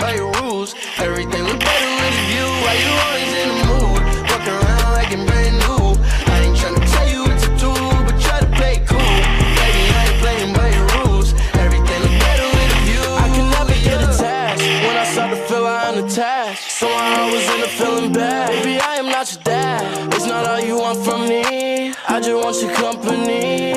by your rules. Everything look better with a view. Why you always in the mood? Walking around like I'm brand new. I ain't tryna tell you what to do, but try to play it cool. Baby, I ain't playing by your rules. Everything look better with a view. I can never get attached. When I start to feel I'm unattached, somehow I was in a feeling bad. Baby, I am not your dad. It's not all you want from me. I just want your company.